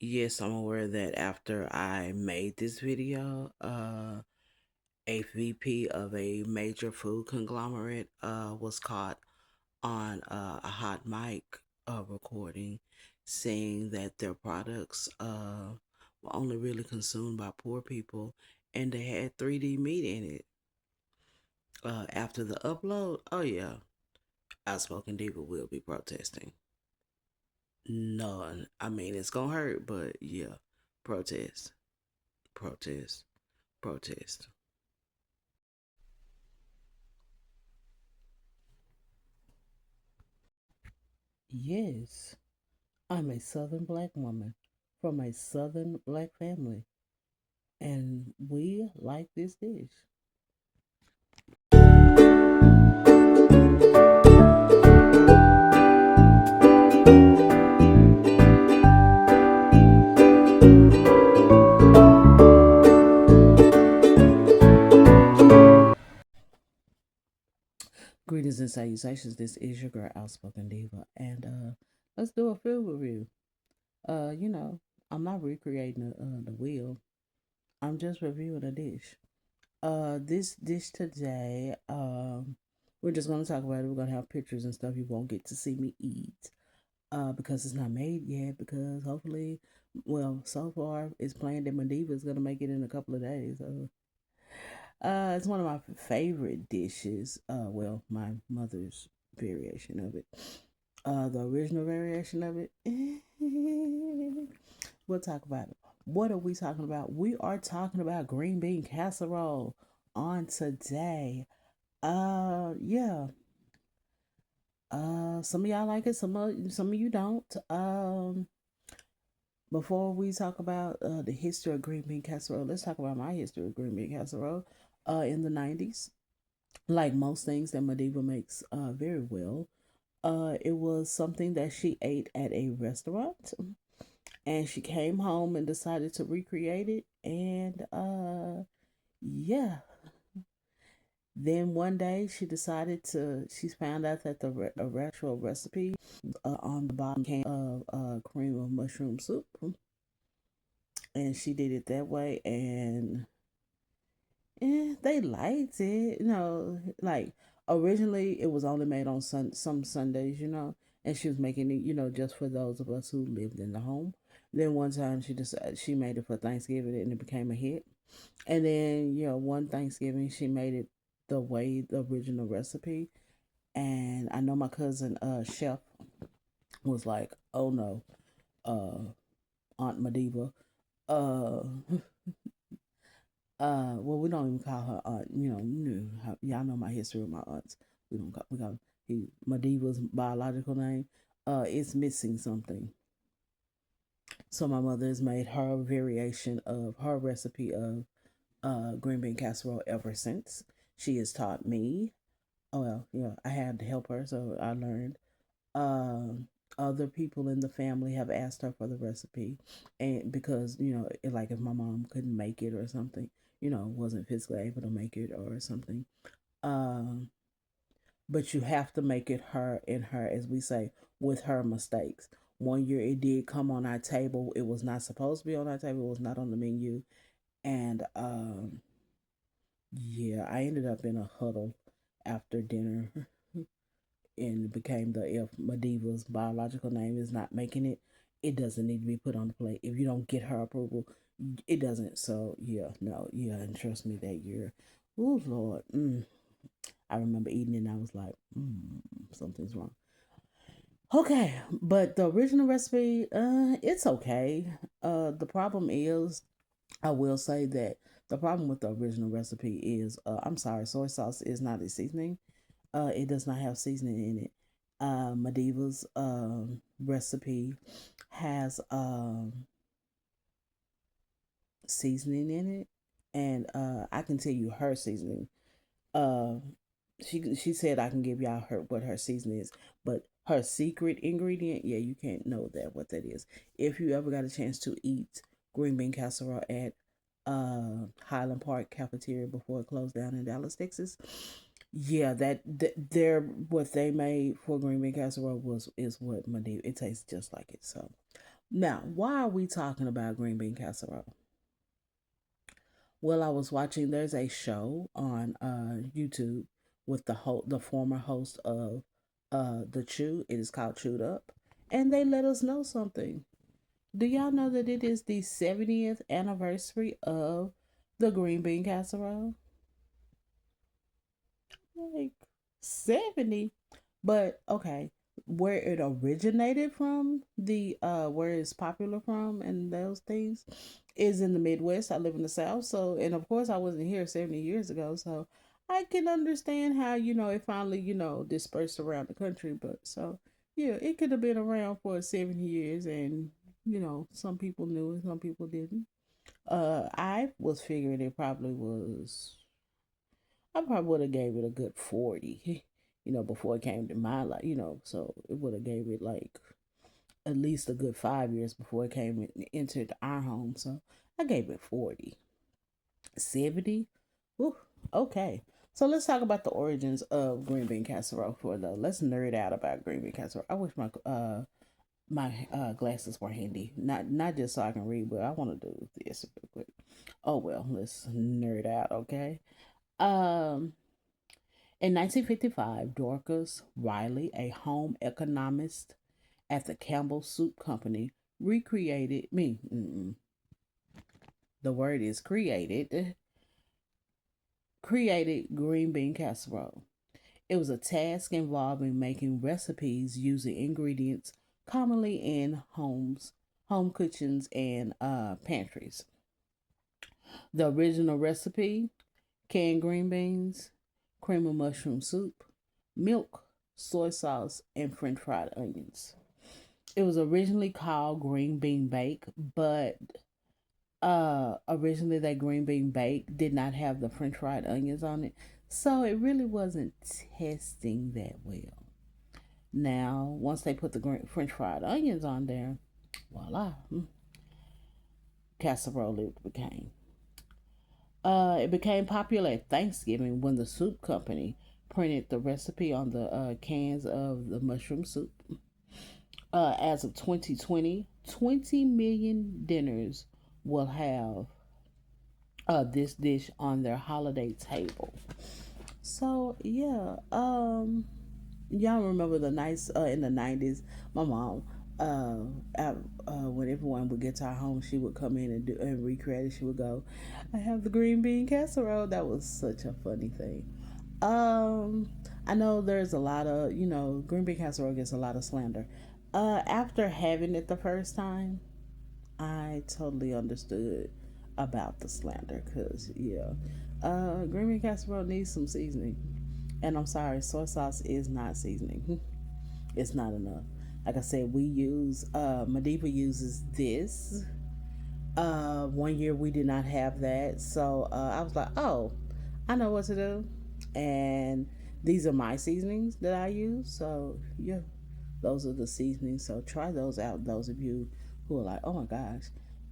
Yes, I'm aware that after I made this video, a VP of a major food conglomerate was caught on a hot mic recording saying that their products were only really consumed by poor people and they had 3D meat in it. After the upload, oh yeah, Outspoken Diva will be protesting. No, I mean, it's gonna hurt, but yeah, protest, protest, protest. Yes, I'm a Southern black woman from a Southern black family, and we like this dish. Greetings and salutations. This is your girl, Outspoken Diva, and let's do a food review. You know, I'm not recreating the wheel. I'm just reviewing a dish. This dish today, we're just gonna talk about it. We're gonna have pictures and stuff. You won't get to see me eat, because it's not made yet. Because hopefully, well, so far it's planned that Madiva is gonna make it in a couple of days. It's one of my favorite dishes. Well, my mother's variation of it. The original variation of it. We'll talk about it. What are we talking about? We are talking about green bean casserole on today. Yeah. Some of y'all like it, some of you don't. Before we talk about the history of green bean casserole, let's talk about my history of green bean casserole. In the 90s, like most things that Madiva makes very well, it was something that she ate at a restaurant, and she came home and decided to recreate it. And yeah, then one day she found out that the actual recipe on the bottom can of cream of mushroom soup, and she did it that way, and they liked it. Like originally it was only made on some Sundays, and she was making it, just for those of us who lived in the home. Then one time she made it for Thanksgiving and it became a hit. And then, one Thanksgiving she made it the original recipe. And I know my cousin chef was like, "Oh no, uh Aunt Madiva, uh well, we don't even call her aunt. Y'all know my history with my aunts. We call Madiva's biological name. It's missing something. So my mother has made her variation of her recipe of green bean casserole ever since. She has taught me. Oh well, I had to help her, so I learned. Other people in the family have asked her for the recipe, and because like if my mom couldn't make it or something, wasn't physically able to make it or something, um, but you have to make it her and her, as we say, with her mistakes. One year it did come on our table. It was not supposed to be on our table. It was not on the menu, and yeah, I ended up in a huddle after dinner and it became the if Madiva's biological name is not making it, it doesn't need to be put on the plate. If you don't get her approval, it doesn't. So yeah, no, yeah, and trust me that year, oh Lord, I remember eating it and I was like, something's wrong. Okay, but the original recipe, it's okay. The problem is, I will say that the problem with the original recipe is, I'm sorry, soy sauce is not a seasoning. It does not have seasoning in it. Madiva's recipe has seasoning in it, and I can tell you her seasoning. Uh, she said I can give y'all what her seasoning is, but her secret ingredient, yeah, you can't know what that is. If you ever got a chance to eat green bean casserole at Highland Park cafeteria before it closed down in Dallas, Texas, yeah, their what they made for green bean casserole is what Madiva. It tastes just like it. So, Now, why are we talking about green bean casserole? Well, I was watching. There's a show on YouTube with the former host of the Chew. It is called Chewed Up, and they let us know something. Do y'all know that it is the 70th anniversary of the green bean casserole? Like 70. But okay, where it originated from, the where it's popular from and those things is in the Midwest. I live in the South, so and of course I wasn't here 70 years ago, so I can understand how, it finally, dispersed around the country. But so yeah, it could have been around for 70 years, and some people knew it, some people didn't. I was figuring it probably was, I probably would have gave it a good 40, before it came to my life, so it would have gave it like at least a good 5 years before it entered our home. So I gave it 40. 70. Whew, okay. So let's talk about the origins of green bean casserole for the let's nerd out about green bean casserole. I wish my glasses were handy. Not just so I can read, but I want to do this real quick. Oh well, let's nerd out, okay? Um In 1955, Dorcas Riley, a home economist at the Campbell Soup Company, recreated me. The word is created green bean casserole. It was a task involving making recipes using ingredients commonly in home kitchens, and pantries. The original recipe: canned green beans, cream of mushroom soup, milk, soy sauce, and french fried onions. It was originally called green bean bake, but originally that green bean bake did not have the french fried onions on it. So it really wasn't testing that well. Now, once they put the french fried onions on there, voila, casserole it became. It became popular at Thanksgiving when the soup company printed the recipe on the cans of the mushroom soup. As of 2020, 20 million dinners will have this dish on their holiday table. So yeah, y'all remember the nights in the 90s? My mom, uh, at, when everyone would get to our home, she would come in and do and recreate it. She would go, "I have the green bean casserole." That was such a funny thing. Um, I know there's a lot of, green bean casserole gets a lot of slander. After having it the first time, I totally understood about the slander, because yeah, green bean casserole needs some seasoning. And I'm sorry, soy sauce is not seasoning. It's not enough. Like I said, we use Mediva uses this. One year we did not have that, so I was like, oh, I know what to do. And these are my seasonings that I use. So yeah, those are the seasonings. So try those out, those of you who are like, oh my gosh.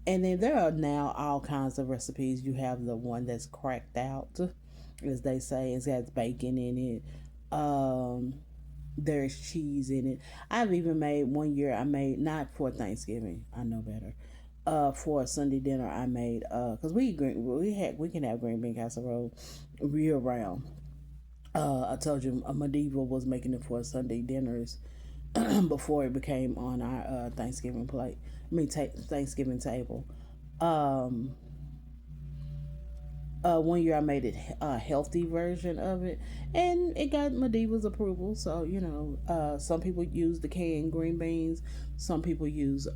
And then there are now all kinds of recipes. You have the one that's cracked out, as they say. It's got bacon in it. There's cheese in it. I've even made one year. I made, not for Thanksgiving. I know better. For a Sunday dinner, I made because we can have green bean casserole year round. I told you Mediva was making it for Sunday dinners before it became on our Thanksgiving plate. I mean, Thanksgiving table. Um, one year I made it a healthy version of it, and it got Mediva's approval. So some people use the canned green beans, some people use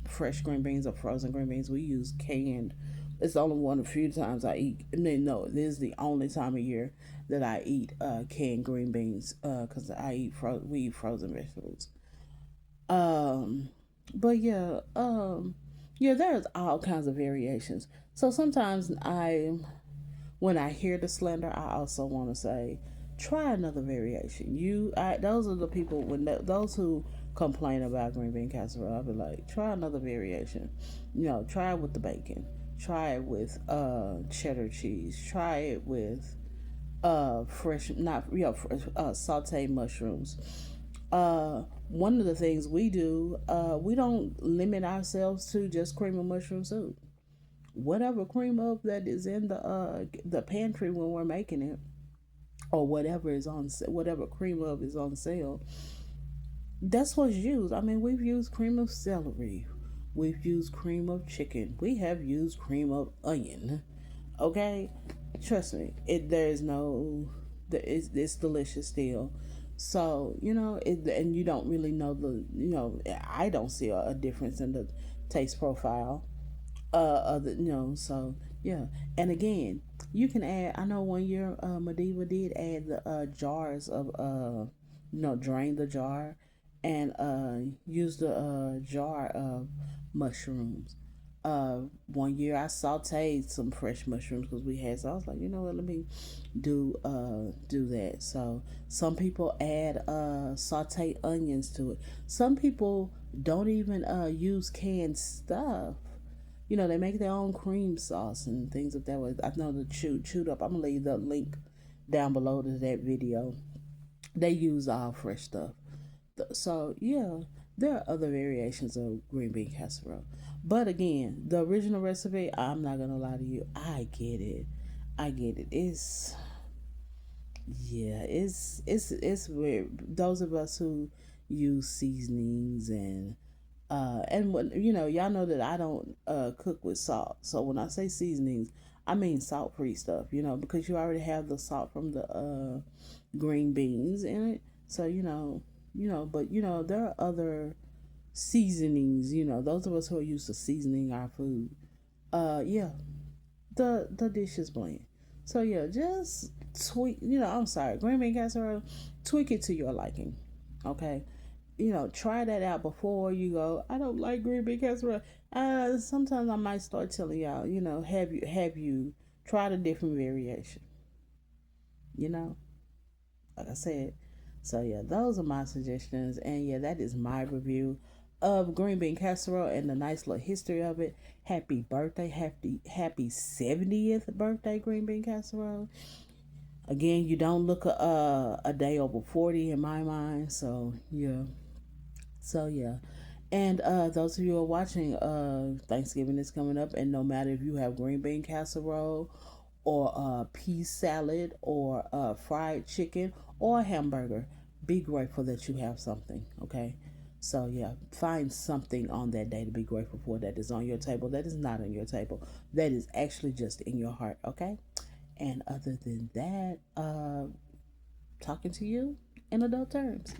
fresh green beans or frozen green beans. We use canned. It's the only one of the few times I eat. No, this is the only time of year that I eat canned green beans because we eat frozen vegetables. Um, but yeah, there's all kinds of variations. So sometimes when I hear the slander, I also want to say, try another variation. Those are the people those who complain about green bean casserole. I'll be like, try another variation. Try it with the bacon. Try it with cheddar cheese. Try it with fresh, not fresh, sauteed mushrooms. One of the things we do, we don't limit ourselves to just cream of mushroom soup. Whatever cream of that is in the pantry when we're making it, or whatever is on whatever cream of is on sale, that's what's used. I mean, we've used cream of celery, we've used cream of chicken, we have used cream of onion. Okay, trust me, it there's no, it's delicious still. So and you don't really know I don't see a difference in the taste profile. Other so yeah. And again, you can add. I know one year Madiba did add the jars of drain the jar and use the jar of mushrooms. One year I sauteed some fresh mushrooms because we had, so I was like, you know what, let me do that. So some people add sauteed onions to it. Some people don't even use canned stuff. They make their own cream sauce and things of that way. I know the chewed up. I'm gonna leave the link down below to that video. They use all fresh stuff. So yeah, there are other variations of green bean casserole. But again, the original recipe, I'm not gonna lie to you, I get it. I get it. It's weird. Those of us who use seasonings and what y'all know that I don't cook with salt. So when I say seasonings, I mean salt free stuff. Because you already have the salt from the green beans in it. So but there are other seasonings. Those of us who are used to seasoning our food. Yeah, the dish is bland. So yeah, just tweak. I'm sorry, green bean casserole. Tweak it to your liking. Okay, try that out before you go. I don't like green bean casserole. Sometimes I might start telling y'all. Have you tried a different variation? You know, like I said. So yeah, those are my suggestions, and yeah, that is my review of green bean casserole and the nice little history of it. Happy birthday, happy 70th birthday, green bean casserole. Again, you don't look a day over 40 in my mind. So yeah. So yeah. And those of you who are watching, Thanksgiving is coming up, and no matter if you have green bean casserole, or pea salad, or fried chicken, or a hamburger, be grateful that you have something. Okay, so yeah, find something on that day to be grateful for that is on your table, that is not on your table, that is actually just in your heart. Okay, and other than that, talking to you in adult terms.